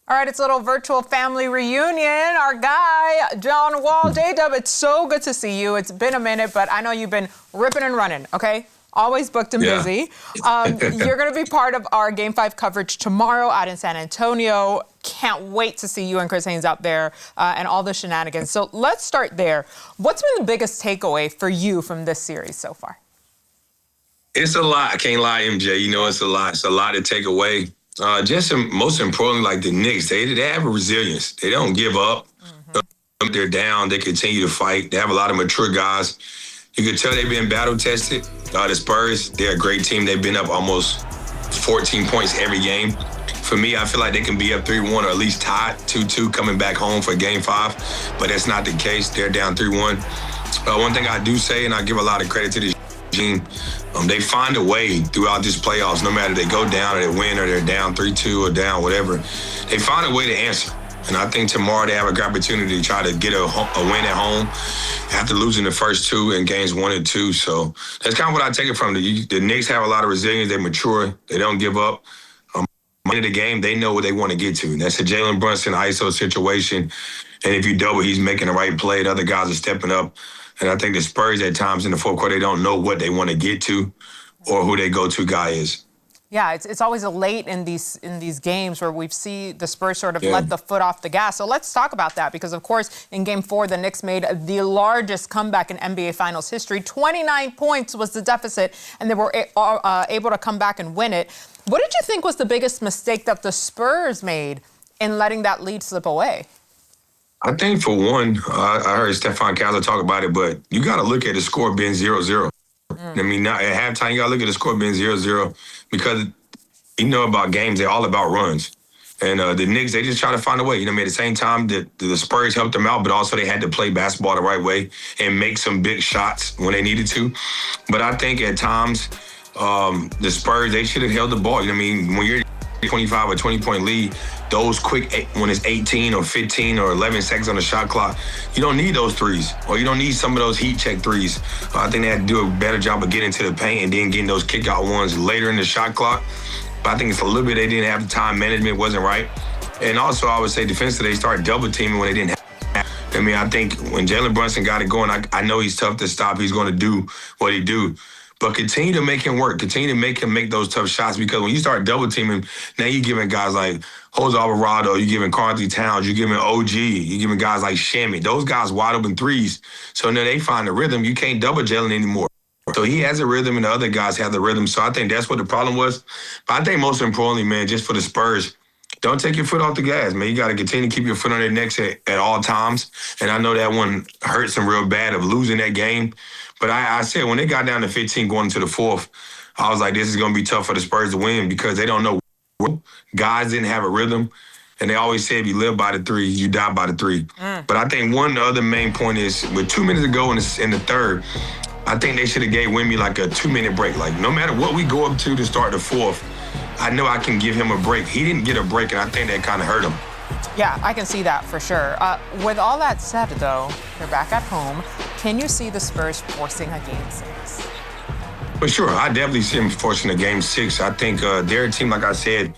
All right, it's a little virtual family reunion. Our guy, John Wall, J-Dub, it's so good to see you. It's been a minute, but I know you've been ripping and running, okay? Always booked and busy. You're going to be part of our Game 5 coverage tomorrow out in San Antonio. Can't wait to see you and Chris Haynes out there and all the shenanigans. So let's start there. What's been the biggest takeaway for you from this series so far? It's a lot. I can't lie, MJ. You know, it's a lot. It's a lot to take away. Most importantly, like the Knicks, they have a resilience. They don't give up. Mm-hmm. They're down. They continue to fight. They have a lot of mature guys. You can tell they've been battle-tested. The Spurs, they're a great team. They've been up almost 14 points every game. For me, I feel like they can be up 3-1 or at least tied 2-2 coming back home for Game 5, but that's not the case. They're down 3-1. One thing I do say, and I give a lot of credit to this team, they find a way throughout this playoffs, no matter they go down or they win or they're down 3-2 or down, whatever. They find a way to answer. And I think tomorrow they have a great opportunity to try to get a win at home after losing the first two in games 1 and 2. So that's kind of what I take it from. The Knicks have a lot of resilience. They're mature. They don't give up. End of the game, they know what they want to get to. And that's a Jalen Brunson ISO situation. And if you double, he's making the right play. The other guys are stepping up. And I think the Spurs at times in the fourth quarter, they don't know what they want to get to or who their go-to guy is. Yeah, it's always a late in these games where we see the Spurs sort of let the foot off the gas. So let's talk about that because, of course, in Game 4, the Knicks made the largest comeback in NBA Finals history. 29 points was the deficit, and they were able to come back and win it. What did you think was the biggest mistake that the Spurs made in letting that lead slip away? I think, for one, I heard Stefan Kessler talk about it, but you got to look at the score being 0-0. I mean, now at halftime, you got to look at the score being 0-0 because you know about games, they're all about runs. And the Knicks, they just try to find a way. You know, at the same time, the Spurs helped them out, but also they had to play basketball the right way and make some big shots when they needed to. But I think at times, the Spurs, they should have held the ball. You know what I mean? When you're 25 or 20-point lead, those quick, when it's 18 or 15 or 11 seconds on the shot clock, you don't need those threes, or you don't need some of those heat check threes. I think they had to do a better job of getting to the paint and then getting those kick out ones later in the shot clock. But I think it's a little bit they didn't have the time management, wasn't right. And also, I would say defensively, they started double teaming when they didn't have. I mean, I think when Jalen Brunson got it going, I know he's tough to stop. He's going to do what he do. But continue to make him work. Continue to make him make those tough shots because when you start double teaming, now you're giving guys like Jose Alvarado, you're giving Karl-Anthony Towns, you're giving OG, you're giving guys like Shammy. Those guys wide open threes. So now they find the rhythm. You can't double Jalen anymore. So he has a rhythm and the other guys have the rhythm. So I think that's what the problem was. But I think most importantly, man, just for the Spurs, don't take your foot off the gas, man. You got to continue to keep your foot on their necks at all times. And I know that one hurts them real bad of losing that game. But I said when they got down to 15 going into the fourth, I was like, this is going to be tough for the Spurs to win because they don't know. Guys didn't have a rhythm. And they always say if you live by the three, you die by the three. But I think one other main point is with 2 minutes to go in the third, I think they should have gave Wemby like a 2-minute break. Like no matter what we go up to start the fourth, I know I can give him a break. He didn't get a break, and I think that kind of hurt him. Yeah, I can see that for sure. With all that said, though, they're back at home. Can you see the Spurs forcing a Game 6? For sure. I definitely see them forcing a Game 6. I think they're a team, like I said,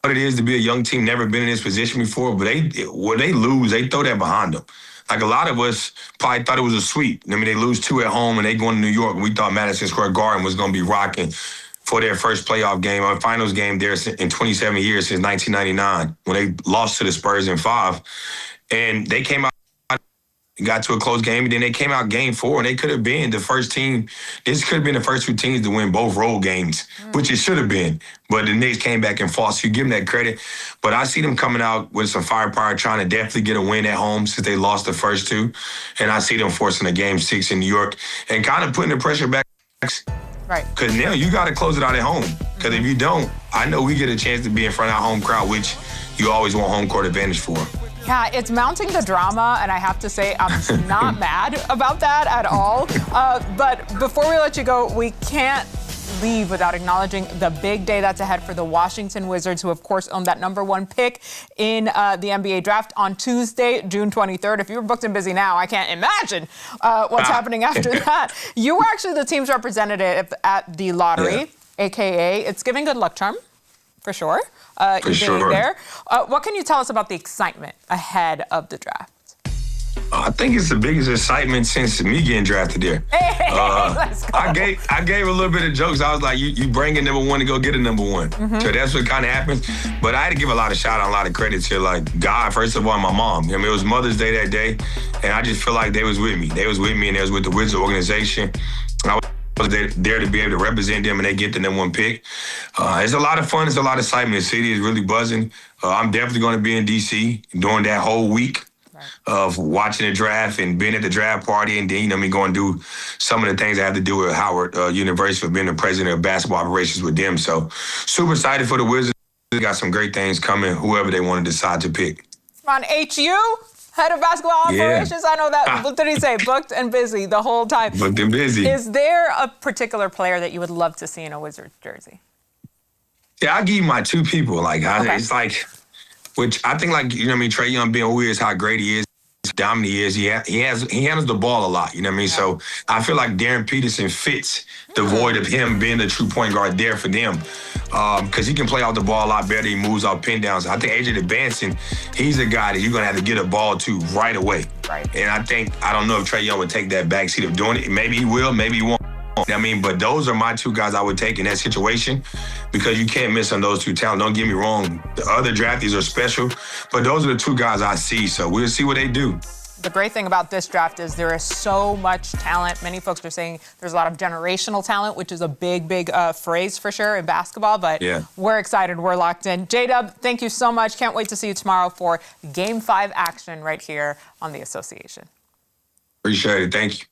what it is to be a young team, never been in this position before, but when they lose, they throw that behind them. Like a lot of us probably thought it was a sweep. I mean, they lose 2 at home and they go to New York, and we thought Madison Square Garden was going to be rocking for their first playoff game, or finals game there in 27 years since 1999 when they lost to the Spurs in 5. And they came out, got to a close game, and then they came out Game 4, and they could have been the first team. This could have been the first 2 teams to win both road games, which it should have been. But the Knicks came back and fought, so you give them that credit. But I see them coming out with some firepower, trying to definitely get a win at home since they lost the first 2. And I see them forcing a Game 6 in New York and kind of putting the pressure back. Right. Because now you got to close it out at home. Because if you don't, I know we get a chance to be in front of our home crowd, which you always want home court advantage for. Yeah, it's mounting the drama, and I have to say I'm not mad about that at all. But before we let you go, we can't leave without acknowledging the big day that's ahead for the Washington Wizards, who, of course, own that #1 pick in the NBA draft on Tuesday, June 23rd. If you were booked and busy now, I can't imagine what's happening after that. You were actually the team's representative at the lottery, a.k.a. it's giving good luck charm for sure. For You being sure. there. What can you tell us about the excitement ahead of the draft? I think it's the biggest excitement since me getting drafted there. Hey, let's go. I gave a little bit of jokes. I was like, you bring a number one to go get a number one. So that's what kind of happens. But I had to give a lot of shout out, a lot of credit to like God, first of all, and my mom. I mean, it was Mother's Day that day, and I just feel like they was with me. They was with me, and they was with the Wizard organization. I was there to be able to represent them, and they get the number one pick. It's a lot of fun. It's a lot of excitement. The city is really buzzing. I'm definitely going to be in D.C. during that whole week of watching the draft and being at the draft party, and then, you know, me going to do some of the things I have to do with Howard University for being the president of basketball operations with them. So super excited for the Wizards. They got some great things coming, whoever they want to decide to pick. On HU, head of basketball operations. I know that. What did he say? Booked and busy the whole time. Booked and busy. Is there a particular player that you would love to see in a Wizards jersey? Yeah, I'll give you my two people. Like, it's like, which I think, like, you know what I mean, Trae Young being who he is, how great he is, dominant he is, he handles the ball a lot, you know what I mean? So I feel like Darren Peterson fits the void of him being the true point guard there for them, because he can play off the ball a lot better. He moves off pin downs. I think AJ DeBanson, he's a guy that you're going to have to get a ball to right away. Right. And I don't know if Trae Young would take that backseat of doing it. Maybe he will, maybe he won't. I mean, but those are my two guys I would take in that situation, because you can't miss on those two talents. Don't get me wrong. The other draftees are special, but those are the two guys I see. So we'll see what they do. The great thing about this draft is there is so much talent. Many folks are saying there's a lot of generational talent, which is a big phrase for sure in basketball. But we're excited. We're locked in. J-Dub, thank you so much. Can't wait to see you tomorrow for Game 5 action right here on The Association. Appreciate it. Thank you.